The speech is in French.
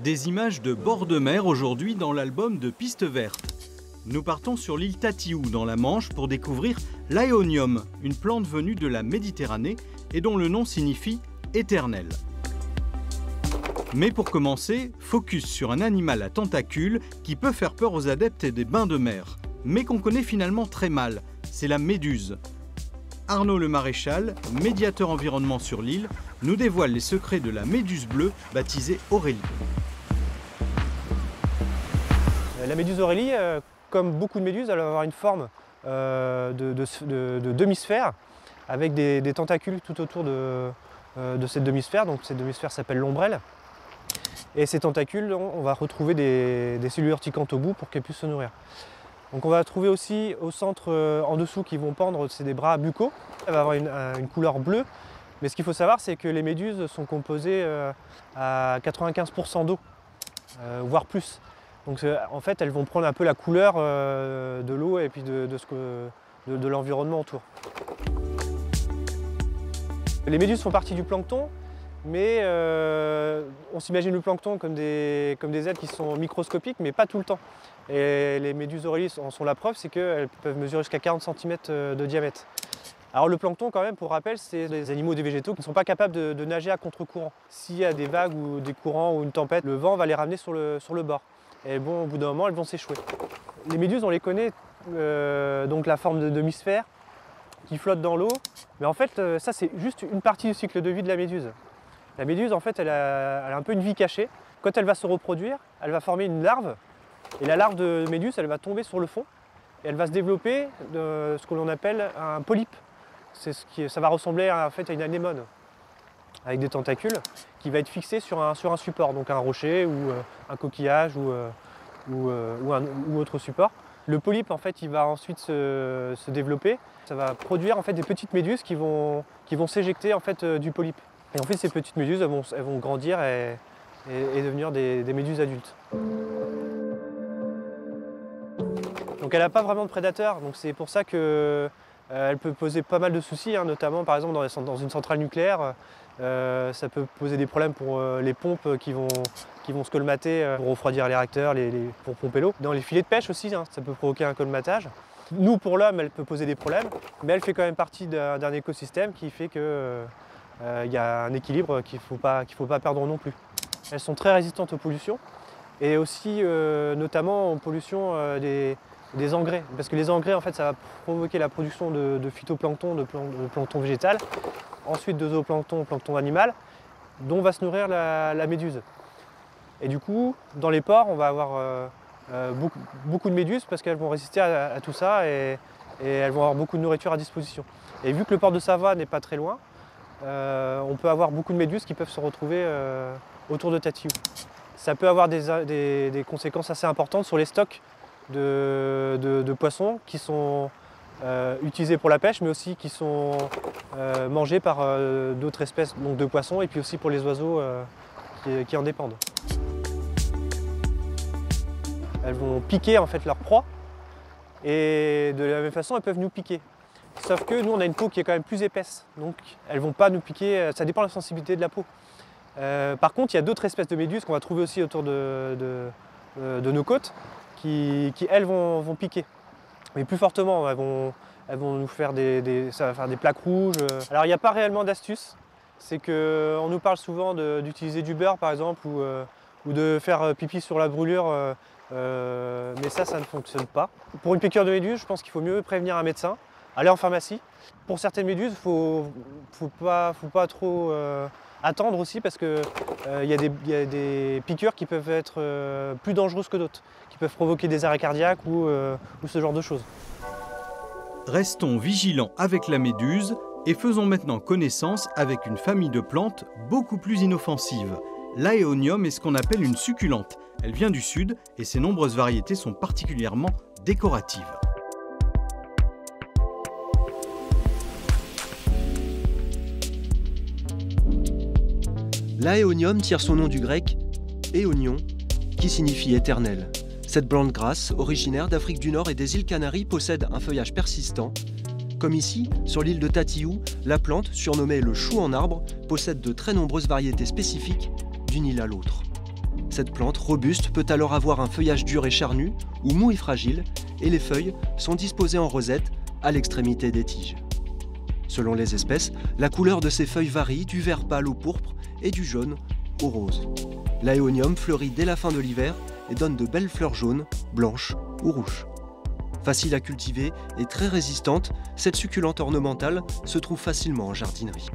Des images de bord de mer aujourd'hui dans l'album de Piste Verte. Nous partons sur l'île Tatiou dans la Manche pour découvrir l'Aeonium, une plante venue de la Méditerranée et dont le nom signifie éternel. Mais pour commencer, focus sur un animal à tentacules qui peut faire peur aux adeptes des bains de mer, mais qu'on connaît finalement très mal, c'est la méduse. Arnaud Le Maréchal, médiateur environnement sur l'île, nous dévoile les secrets de la méduse bleue baptisée Aurélie. La méduse Aurélie, comme beaucoup de méduses, elle va avoir une forme de demi-sphère avec des tentacules tout autour de cette demi-sphère. Donc cette demi-sphère s'appelle l'ombrelle. Et ces tentacules, on va retrouver des cellules urticantes au bout pour qu'elles puissent se nourrir. Donc on va trouver aussi au centre, en dessous, qui vont pendre, c'est des bras buccaux. Elle va avoir une couleur bleue. Mais ce qu'il faut savoir, c'est que les méduses sont composées à 95% d'eau, voire plus. Donc en fait, elles vont prendre un peu la couleur de l'eau et puis de l'environnement autour. Les méduses font partie du plancton, mais on s'imagine le plancton comme des ailes qui sont microscopiques, mais pas tout le temps. Et les méduses Aurélie en sont la preuve, c'est qu'elles peuvent mesurer jusqu'à 40 cm de diamètre. Alors le plancton, quand même, pour rappel, c'est des animaux ou des végétaux qui ne sont pas capables de nager à contre-courant. S'il y a des vagues ou des courants ou une tempête, le vent va les ramener sur le bord. Et bon, au bout d'un moment, elles vont s'échouer. Les méduses, on les connaît, donc la forme de demi-sphère qui flotte dans l'eau. Mais en fait, ça, c'est juste une partie du cycle de vie de la méduse. La méduse, en fait, elle a un peu une vie cachée. Quand elle va se reproduire, elle va former une larve. Et la larve de méduse, elle va tomber sur le fond. Et elle va se développer de ce que l'on appelle un polype. Ça va ressembler en fait à une anémone, avec des tentacules, qui va être fixé sur un support, donc un rocher ou un coquillage ou autre support. Le polype, en fait, il va ensuite se développer. Ça va produire en fait des petites méduses qui vont s'éjecter en fait du polype. Et en fait, ces petites méduses, elles vont grandir et devenir des méduses adultes. Donc elle n'a pas vraiment de prédateurs, donc c'est pour ça que elle peut poser pas mal de soucis, hein, notamment par exemple dans une centrale nucléaire. Ça peut poser des problèmes pour les pompes qui vont se colmater pour refroidir les réacteurs, pour pomper l'eau. Dans les filets de pêche aussi, hein, ça peut provoquer un colmatage. Nous, pour l'homme, elle peut poser des problèmes, mais elle fait quand même partie d'un écosystème qui fait qu'il y a un équilibre qu'il ne faut pas perdre non plus. Elles sont très résistantes aux pollutions et aussi notamment aux pollutions des engrais, parce que les engrais, en fait, ça va provoquer la production de phytoplancton, de plancton végétal, ensuite de zooplancton, plancton animal, dont va se nourrir la méduse. Et du coup, dans les ports, on va avoir beaucoup de méduses parce qu'elles vont résister à tout ça et elles vont avoir beaucoup de nourriture à disposition. Et vu que le port de Savoie n'est pas très loin, on peut avoir beaucoup de méduses qui peuvent se retrouver autour de Tatiou. Ça peut avoir des conséquences assez importantes sur les stocks de poissons qui sont utilisés pour la pêche, mais aussi qui sont mangés par d'autres espèces donc de poissons et puis aussi pour les oiseaux qui en dépendent. Elles vont piquer en fait leur proie et de la même façon elles peuvent nous piquer. Sauf que nous on a une peau qui est quand même plus épaisse, donc elles ne vont pas nous piquer, ça dépend de la sensibilité de la peau. Par contre, il y a d'autres espèces de méduses qu'on va trouver aussi autour de nos côtes qui elles vont piquer, mais plus fortement. Elles vont nous faire ça va faire des plaques rouges. Alors il n'y a pas réellement d'astuce, c'est qu'on nous parle souvent d'utiliser du beurre par exemple ou de faire pipi sur la brûlure, mais ça ne fonctionne pas. Pour une piqûre de méduse, je pense qu'il faut mieux prévenir un médecin, aller en pharmacie. Pour certaines méduses, faut pas trop attendre aussi parce qu'il y a des piqûres qui peuvent être plus dangereuses que d'autres, qui peuvent provoquer des arrêts cardiaques ou ce genre de choses. Restons vigilants avec la méduse et faisons maintenant connaissance avec une famille de plantes beaucoup plus inoffensives. L'Aeonium est ce qu'on appelle une succulente. Elle vient du sud et ses nombreuses variétés sont particulièrement décoratives. L'Aeonium tire son nom du grec « éonion » qui signifie « éternel ». Cette plante grasse, originaire d'Afrique du Nord et des îles Canaries, possède un feuillage persistant. Comme ici, sur l'île de Tatiou, la plante, surnommée le chou en arbre, possède de très nombreuses variétés spécifiques d'une île à l'autre. Cette plante robuste peut alors avoir un feuillage dur et charnu ou mou et fragile, et les feuilles sont disposées en rosette à l'extrémité des tiges. Selon les espèces, la couleur de ces feuilles varie du vert pâle au pourpre et du jaune au rose. L'Aeonium fleurit dès la fin de l'hiver et donne de belles fleurs jaunes, blanches ou rouges. Facile à cultiver et très résistante, cette succulente ornementale se trouve facilement en jardinerie.